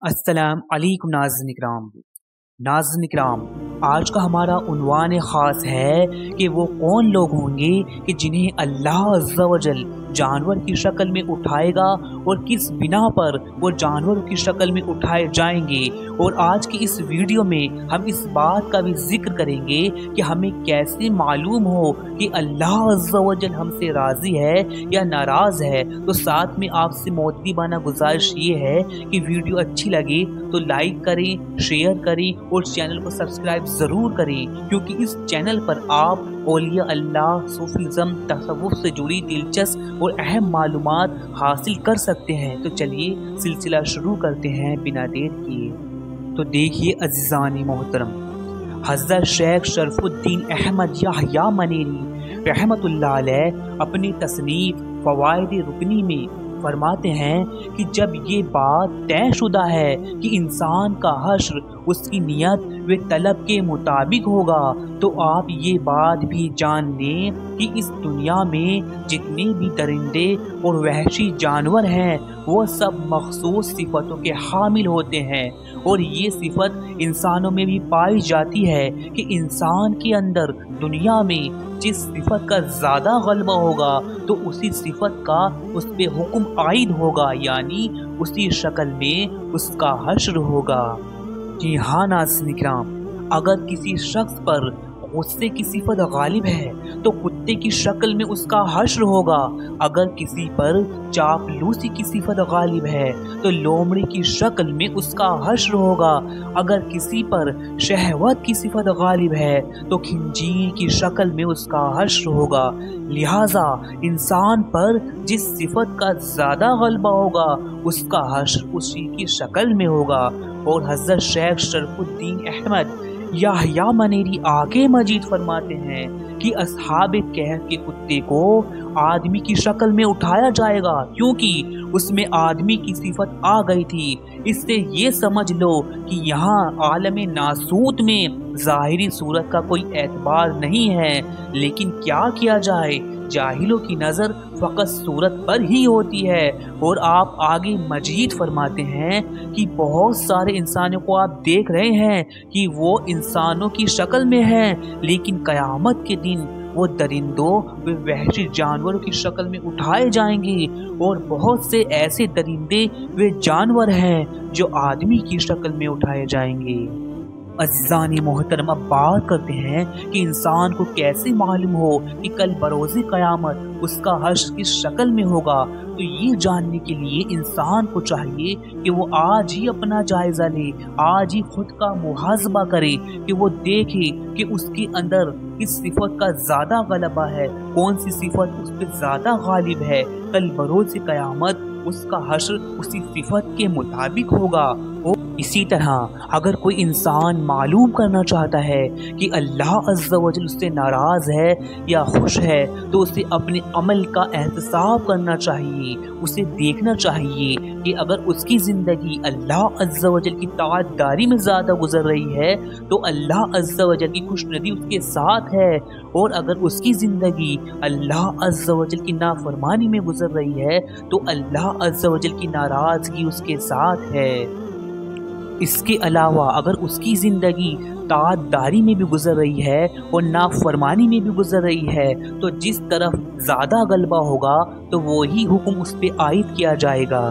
अस्सलाम अलैकुम नाज़रीन इकराम, आज का हमारा उन्वान ख़ास है कि वो कौन लोग होंगे कि जिन्हें अल्लाह अज़्ज़ा वजल जानवर की शक्ल में उठाएगा और किस बिना पर वो जानवरों की शक्ल में उठाए जाएंगे। और आज की इस वीडियो में हम इस बात का भी जिक्र करेंगे कि हमें कैसे मालूम हो कि अल्लाह अज़्ज़ा वजल हमसे राज़ी है या नाराज़ है। तो साथ में आपसे मोहब्बताना गुजारिश ये है कि वीडियो अच्छी लगे तो लाइक करें, शेयर करें और चैनल को सब्सक्राइब ज़रूर करें, क्योंकि इस चैनल पर आप औलिया अल्लाह, सूफीज़म, तसव्वुफ़ से जुड़ी दिलचस्प और अहम मालूमात हासिल कर सकते हैं। तो चलिए सिलसिला शुरू करते हैं बिना देर किए। तो देखिए अज़ीज़ानी मोहतरम, हज़रत शेख शरफुद्दीन अहमद याह्या मनेरी रहमतुल्लाह अलैह अपनी तसनीफ़ फ़वाइद रुकनी में फरमाते हैं कि जब ये बात तयशुदा है कि इंसान का हश्र उसकी नियत व तलब के मुताबिक होगा, तो आप ये बात भी जान लें कि इस दुनिया में जितने भी दरिंदे और वहशी जानवर हैं वो सब मखसूस सिफ़तों के हामिल होते हैं। और ये सिफ़त इंसानों में भी पाई जाती है कि इंसान के अंदर दुनिया में जिस सिफ़त का ज़्यादा गलबा होगा तो उसी सिफ़त का उस पे हुक्म आयद होगा, यानी उसी शक्ल में उसका हश्र होगा। जी हाँ नाज़रीन इकराम, अगर किसी शख्स पर गुस्से की सिफत गालिब है तो कुत्ते की शक्ल में उसका हश्र होगा। अगर किसी पर चापलूसी की सिफत गालिब है तो लोमड़ी की शक्ल में उसका हश्र होगा। अगर किसी पर शहवत की सिफत गालिब है तो खिंजीर की शक्ल में उसका हश्र होगा। लिहाजा इंसान पर जिस सिफत का ज़्यादा गलबा होगा उसका हश्र उसी की शक्ल में होगा। और हज़रत शेख शरफुद्दीन अहमद याह्या मनेरी आगे मजीद फरमाते हैं कि अस्हाबे कहफ के कुत्ते को आदमी की शक्ल में उठाया जाएगा, क्योंकि उसमें आदमी की सिफत आ गई थी। इससे ये समझ लो कि यहाँ आलमे नासूत में ज़ाहिरी सूरत का कोई एतबार नहीं है, लेकिन क्या किया जाए, जाहिलों की नज़र फ़कत सूरत पर ही होती है। और आप आगे मजीद फरमाते हैं कि बहुत सारे इंसानों को आप देख रहे हैं कि वो इंसानों की शक्ल में हैं, लेकिन क़यामत के दिन वो दरिंदों व वहशी जानवरों की शक्ल में उठाए जाएंगे। और बहुत से ऐसे दरिंदे व जानवर हैं जो आदमी की शक्ल में उठाए जाएंगे। अज़ीज़ानी मोहतरम, अब बात करते हैं कि इंसान को कैसे मालूम हो कि कल बरोज़े क़यामत उसका हश्र किस शक्ल में होगा। तो ये जानने के लिए इंसान को चाहिए कि वो आज ही अपना जायज़ा ले, आज ही खुद का मुहासबा करे कि वो देखे कि उसके अंदर किस सिफत का ज़्यादा गलबा है, कौन सी सिफत उस पर ज़्यादा गालिब है। कल बरोज़े क़यामत उसका हश्र उसी सिफत के मुताबिक होगा। और इसी तरह अगर कोई इंसान मालूम करना चाहता है कि अल्लाह अज़्ज़ा वजल उससे नाराज़ है या खुश है, तो उसे अपने अमल का एहतसाब करना चाहिए। उसे देखना चाहिए कि अगर उसकी ज़िंदगी अल्लाह अज़्ज़ा वजल की ताअतदारी में ज़्यादा गुजर रही है तो अल्लाह अज़्ज़ा वजल की खुशनुदी उसके साथ है, और अगर उसकी ज़िंदगी अल्लाह अज़्ज़ा वजल की नाफरमानी में गुजर रही है तो अल्लाह अज़्ज़ा वजल की नाराज़गी उसके साथ है। इसके अलावा अगर उसकी ज़िंदगी ताअतदारी में भी गुजर रही है और नाफरमानी में भी गुजर रही है, तो जिस तरफ ज़्यादा गलबा होगा तो वही हुक्म उस पर आयद किया जाएगा।